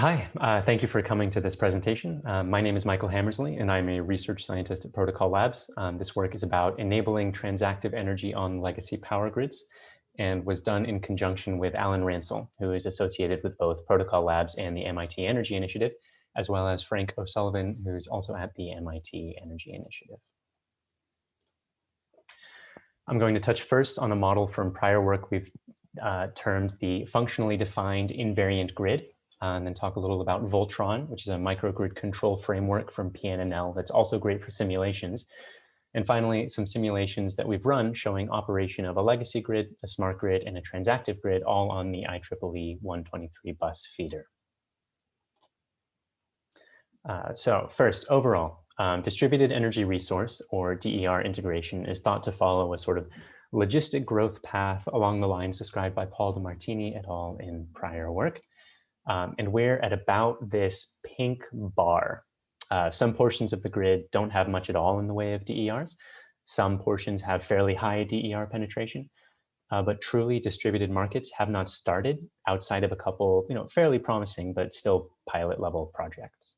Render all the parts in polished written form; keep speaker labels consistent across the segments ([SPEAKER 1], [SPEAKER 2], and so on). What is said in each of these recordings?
[SPEAKER 1] Hi, thank you for coming to this presentation. My name is Michael Hammersley, and I'm a research scientist at Protocol Labs. This work is about enabling transactive energy on legacy power grids and was done in conjunction with Alan Ransell, who is associated with both Protocol Labs and the MIT Energy Initiative, as well as Frank O'Sullivan, who's also at the MIT Energy Initiative. I'm going to touch first on a model from prior work we've termed the functionally defined invariant grid, and then talk a little about Voltron, which is a microgrid control framework from PNNL that's also great for simulations. And finally, some simulations that we've run showing operation of a legacy grid, a smart grid, and a transactive grid, all on the IEEE 123 bus feeder. So first, overall, distributed energy resource, or DER integration, is thought to follow a sort of logistic growth path along the lines described by Paul DeMartini et al. In prior work. And we're at about this pink bar. Some portions of the grid don't have much at all in the way of DERs. Some portions have fairly high DER penetration, but truly distributed markets have not started outside of a couple, fairly promising, but still pilot level projects.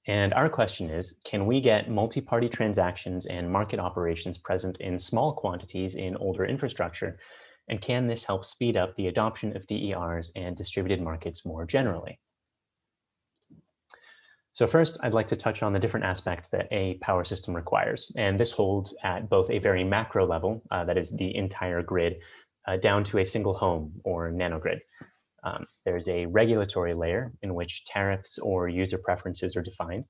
[SPEAKER 1] And our question is, can we get multi-party transactions and market operations present in small quantities in older infrastructure? And can this help speed up the adoption of DERs and distributed markets more generally? So first, I'd like to touch on the different aspects that a power system requires. And this holds at both a very macro level, that is the entire grid, down to a single home or nanogrid. There's a regulatory layer in which tariffs or user preferences are defined.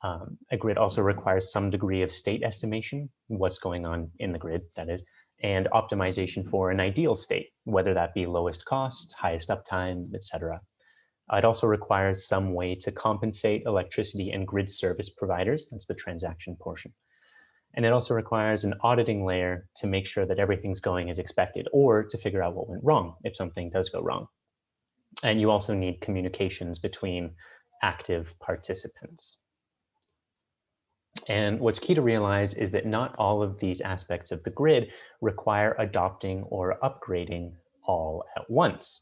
[SPEAKER 1] A grid also requires some degree of state estimation, what's going on in the grid, that is, and optimization for an ideal state, whether that be lowest cost, highest uptime, etc. It also requires some way to compensate electricity and grid service providers. That's the transaction portion. And it also requires an auditing layer to make sure that everything's going as expected, or to figure out what went wrong if something does go wrong. And you also need communications between active participants. And what's key to realize is that not all of these aspects of the grid require adopting or upgrading all at once.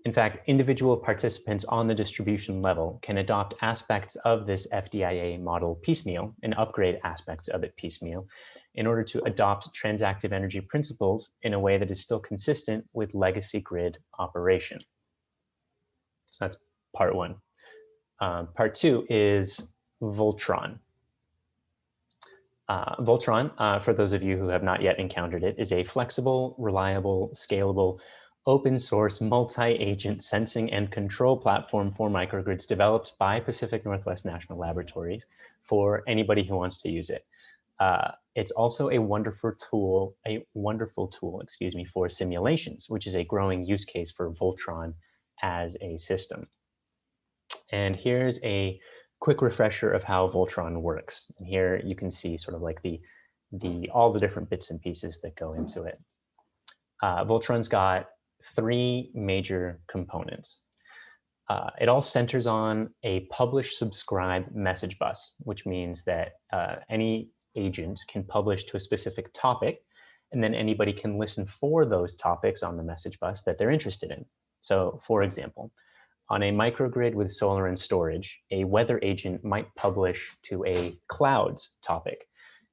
[SPEAKER 1] In fact, individual participants on the distribution level can adopt aspects of this FDIA model piecemeal and upgrade aspects of it piecemeal in order to adopt transactive energy principles in a way that is still consistent with legacy grid operation. So that's part one. Part two is Voltron. Voltron, for those of you who have not yet encountered it, is a flexible, reliable, scalable, open source, multi-agent sensing and control platform for microgrids developed by Pacific Northwest National Laboratories for anybody who wants to use it. It's also a wonderful tool, for simulations, which is a growing use case for Voltron as a system. And here's a quick refresher of how Voltron works. And here you can see sort of like all the different bits and pieces that go into it. Voltron's got three major components. It all centers on a publish-subscribe message bus, which means that any agent can publish to a specific topic, and then anybody can listen for those topics on the message bus that they're interested in. So, for example, on a microgrid with solar and storage, a weather agent might publish to a clouds topic,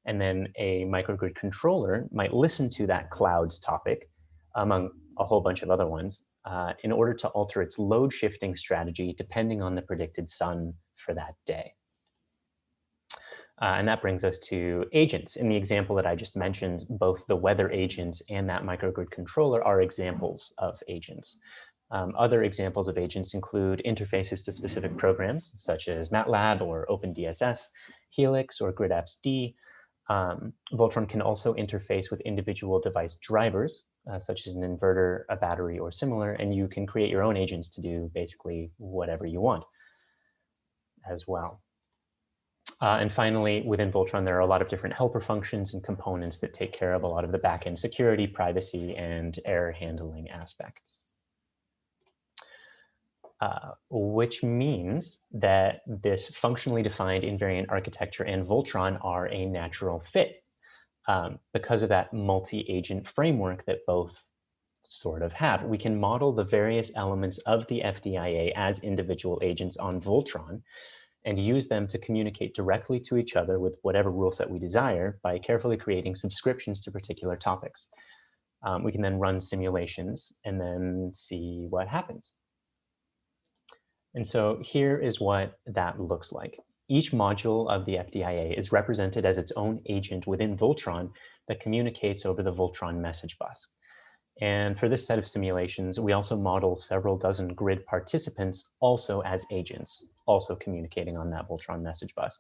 [SPEAKER 1] and then a microgrid controller might listen to that clouds topic, among a whole bunch of other ones, in order to alter its load shifting strategy depending on the predicted sun for that day. And that brings us to agents. In the example that I just mentioned, both the weather agent and that microgrid controller are examples of agents. Other examples of agents include interfaces to specific programs, such as MATLAB or OpenDSS, Helix or GridApps-D. Voltron can also interface with individual device drivers, such as an inverter, a battery, or similar, and you can create your own agents to do basically whatever you want as well. And finally, within Voltron, there are a lot of different helper functions and components that take care of a lot of the backend security, privacy, and error handling aspects. Which means that this functionally defined invariant architecture and Voltron are a natural fit because of that multi-agent framework that both sort of have. We can model the various elements of the FDIA as individual agents on Voltron and use them to communicate directly to each other with whatever rule set we desire by carefully creating subscriptions to particular topics. We can then run simulations and then see what happens. And so here is what that looks like. Each module of the FDIA is represented as its own agent within Voltron that communicates over the Voltron message bus. And for this set of simulations, we also model several dozen grid participants also as agents, also communicating on that Voltron message bus.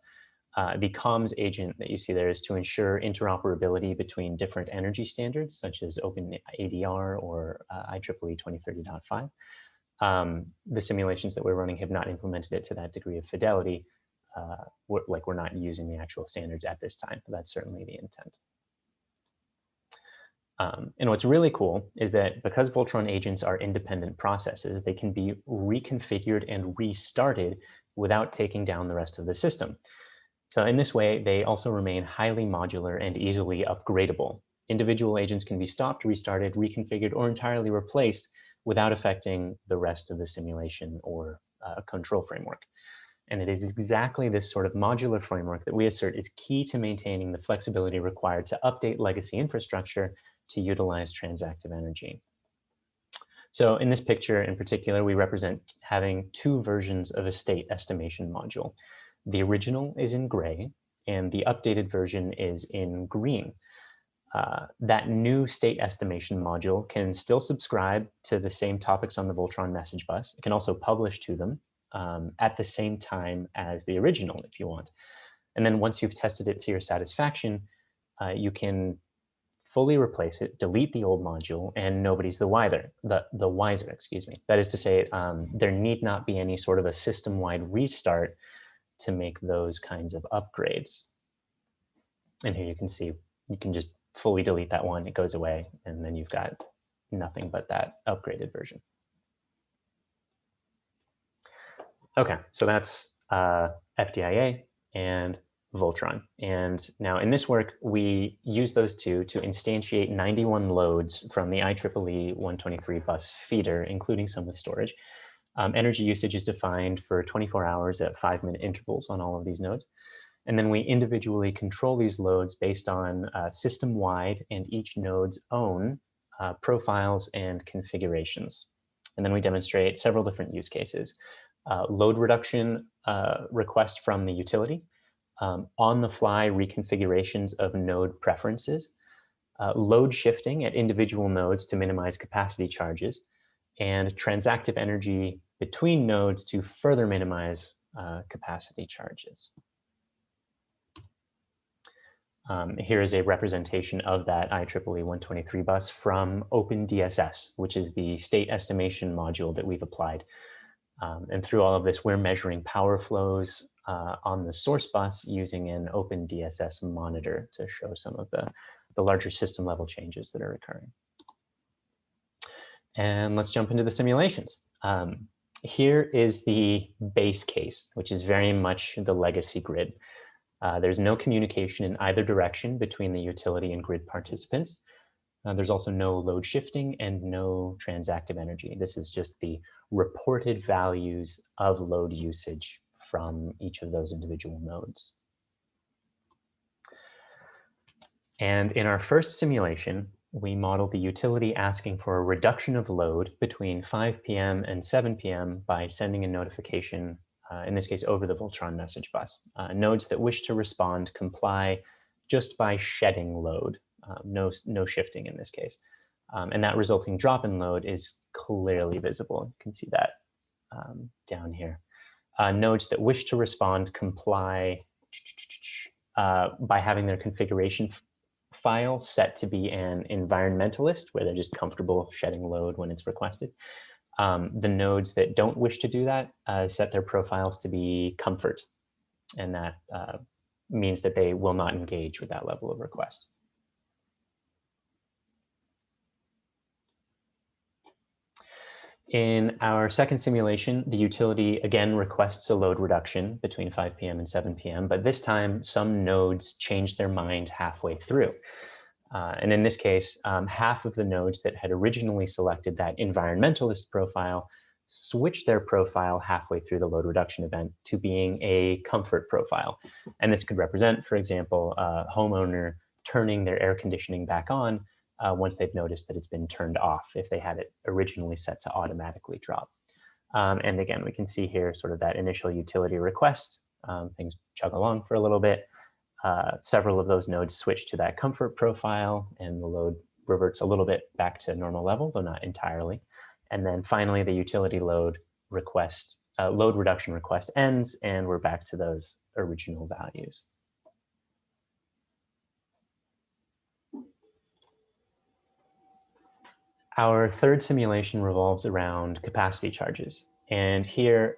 [SPEAKER 1] The comms agent that you see there is to ensure interoperability between different energy standards, such as OpenADR or IEEE 2030.5. The simulations that we're running have not implemented it to that degree of fidelity. We're not using the actual standards at this time, but that's certainly the intent. And what's really cool is that because Voltron agents are independent processes, they can be reconfigured and restarted without taking down the rest of the system. So in this way, they also remain highly modular and easily upgradable. Individual agents can be stopped, restarted, reconfigured, or entirely replaced without affecting the rest of the simulation or control framework. And it is exactly this sort of modular framework that we assert is key to maintaining the flexibility required to update legacy infrastructure to utilize transactive energy. So in this picture in particular, we represent having two versions of a state estimation module. The original is in gray, and the updated version is in green. That new state estimation module can still subscribe to the same topics on the Voltron message bus. It can also publish to them at the same time as the original if you want. And then once you've tested it to your satisfaction, you can fully replace it, delete the old module, and nobody's the wiser, excuse me. That is to say, there need not be any sort of a system-wide restart to make those kinds of upgrades. And here you can see, you can just fully delete that one, it goes away, and then you've got nothing but that upgraded version. Okay, so that's FDIA and Voltron. And now in this work, we use those two to instantiate 91 loads from the IEEE 123 bus feeder, including some with storage. Energy usage is defined for 24 hours at 5-minute intervals on all of these nodes. And then we individually control these loads based on system-wide and each node's own profiles and configurations. And then we demonstrate several different use cases. Load reduction request from the utility, on-the-fly reconfigurations of node preferences, load shifting at individual nodes to minimize capacity charges, and transactive energy between nodes to further minimize capacity charges. Here is a representation of that IEEE 123 bus from OpenDSS, which is the state estimation module that we've applied. And through all of this, we're measuring power flows on the source bus using an OpenDSS monitor to show some of the larger system level changes that are occurring. And let's jump into the simulations. Here is the base case, which is very much the legacy grid. There's no communication in either direction between the utility and grid participants. There's also no load shifting and no transactive energy. This is just the reported values of load usage from each of those individual nodes. And in our first simulation, we modeled the utility asking for a reduction of load between 5 p.m. and 7 p.m. by sending a notification, in this case, over the Voltron message bus. Nodes that wish to respond comply just by shedding load, no shifting in this case. And that resulting drop in load is clearly visible. You can see that down here. Nodes that wish to respond comply by having their configuration file set to be an environmentalist, where they're just comfortable shedding load when it's requested. The nodes that don't wish to do that set their profiles to be comfort, and that means that they will not engage with that level of request. In our second simulation, the utility again requests a load reduction between 5 p.m. and 7 p.m., but this time some nodes change their mind halfway through. And in this case, half of the nodes that had originally selected that environmentalist profile switched their profile halfway through the load reduction event to being a comfort profile. And this could represent, for example, a homeowner turning their air conditioning back on once they've noticed that it's been turned off if they had it originally set to automatically drop. And again, we can see here sort of that initial utility request. Things chug along for a little bit. Several of those nodes switch to that comfort profile, and the load reverts a little bit back to normal level, though not entirely. And then finally, the utility load request, load reduction request ends, and we're back to those original values. Our third simulation revolves around capacity charges. And here,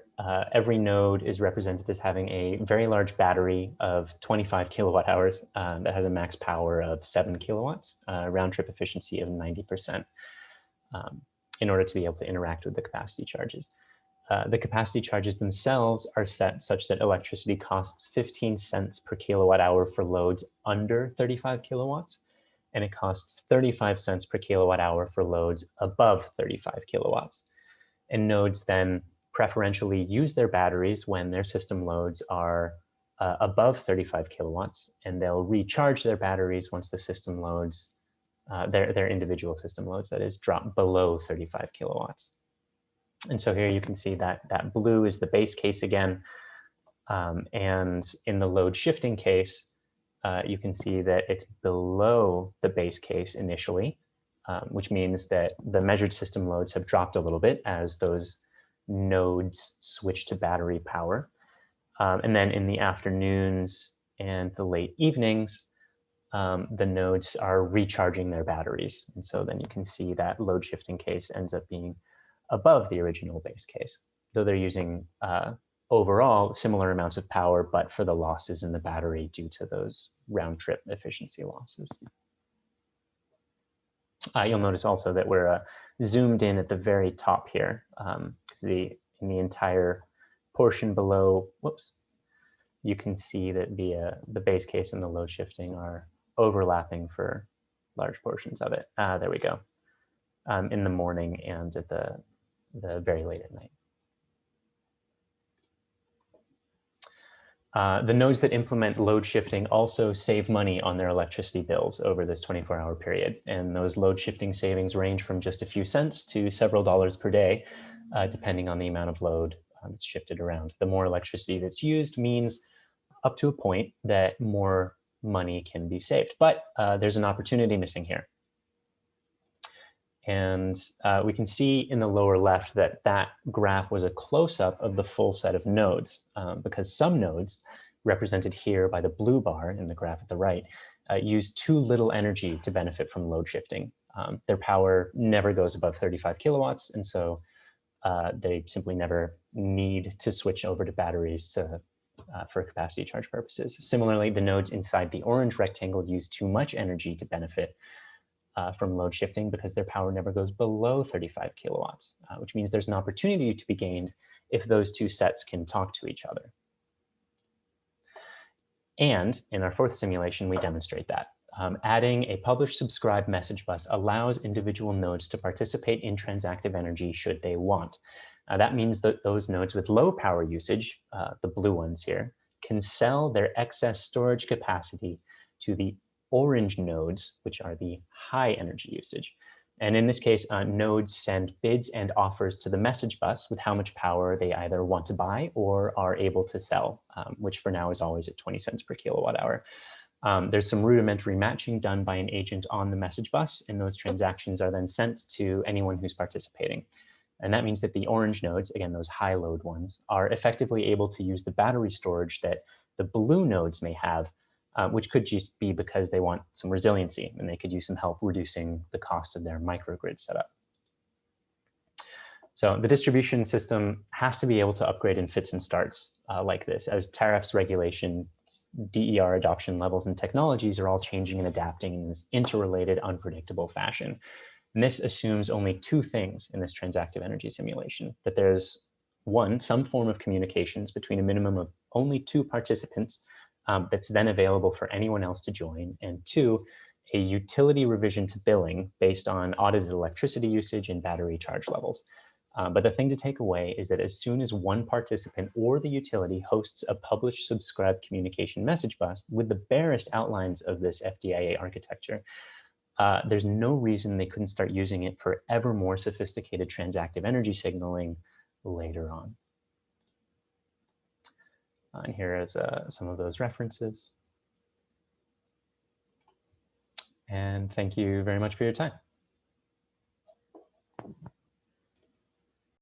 [SPEAKER 1] every node is represented as having a very large battery of 25 kilowatt hours that has a max power of 7 kilowatts, round trip efficiency of 90%, in order to be able to interact with the capacity charges. The capacity charges themselves are set such that electricity costs 15 cents per kilowatt hour for loads under 35 kilowatts, and it costs 35 cents per kilowatt hour for loads above 35 kilowatts. And nodes then preferentially use their batteries when their system loads are above 35 kilowatts, and they'll recharge their batteries once the system loads, their individual system loads, that is, drop below 35 kilowatts. And so here you can see that that blue is the base case again. And in the load shifting case, you can see that it's below the base case initially, which means that the measured system loads have dropped a little bit as those nodes switch to battery power. And then in the afternoons and the late evenings, the nodes are recharging their batteries. And so then you can see that load shifting case ends up being above the original base case, though they're using overall similar amounts of power, but for the losses in the battery due to those round trip efficiency losses. You'll notice also that we're zoomed in at the very top here, because in the entire portion below, whoops, you can see that the base case and the load shifting are overlapping for large portions of it. There we go. In the morning and at the very late at night. The nodes that implement load shifting also save money on their electricity bills over this 24-hour period. And those load shifting savings range from just a few cents to several dollars per day, depending on the amount of load that's shifted around. The more electricity that's used means up to a point that more money can be saved. But there's an opportunity missing here. And we can see in the lower left that that graph was a close-up of the full set of nodes, because some nodes, represented here by the blue bar in the graph at the right, use too little energy to benefit from load shifting. Their power never goes above 35 kilowatts, and so they simply never need to switch over to batteries for capacity charge purposes. Similarly, the nodes inside the orange rectangle use too much energy to benefit from load shifting because their power never goes below 35 kilowatts, which means there's an opportunity to be gained if those two sets can talk to each other. And in our fourth simulation, we demonstrate that. Adding a publish-subscribe message bus allows individual nodes to participate in transactive energy should they want. That means that those nodes with low power usage, the blue ones here, can sell their excess storage capacity to the orange nodes, which are the high energy usage. And in this case, nodes send bids and offers to the message bus with how much power they either want to buy or are able to sell, which for now is always at 20 cents per kilowatt hour. There's some rudimentary matching done by an agent on the message bus, and those transactions are then sent to anyone who's participating. And that means that the orange nodes, again, those high load ones, are effectively able to use the battery storage that the blue nodes may have, which could just be because they want some resiliency and they could use some help reducing the cost of their microgrid setup. So the distribution system has to be able to upgrade in fits and starts like this, as tariffs, regulation, DER adoption levels, and technologies are all changing and adapting in this interrelated, unpredictable fashion. And this assumes only two things in this transactive energy simulation: that there's one, some form of communications between a minimum of only two participants that's then available for anyone else to join, and two, a utility revision to billing based on audited electricity usage and battery charge levels. But the thing to take away is that as soon as one participant or the utility hosts a publish subscribe communication message bus with the barest outlines of this FDIA architecture, there's no reason they couldn't start using it for ever more sophisticated transactive energy signaling later on. And here is some of those references. And thank you very much for your time.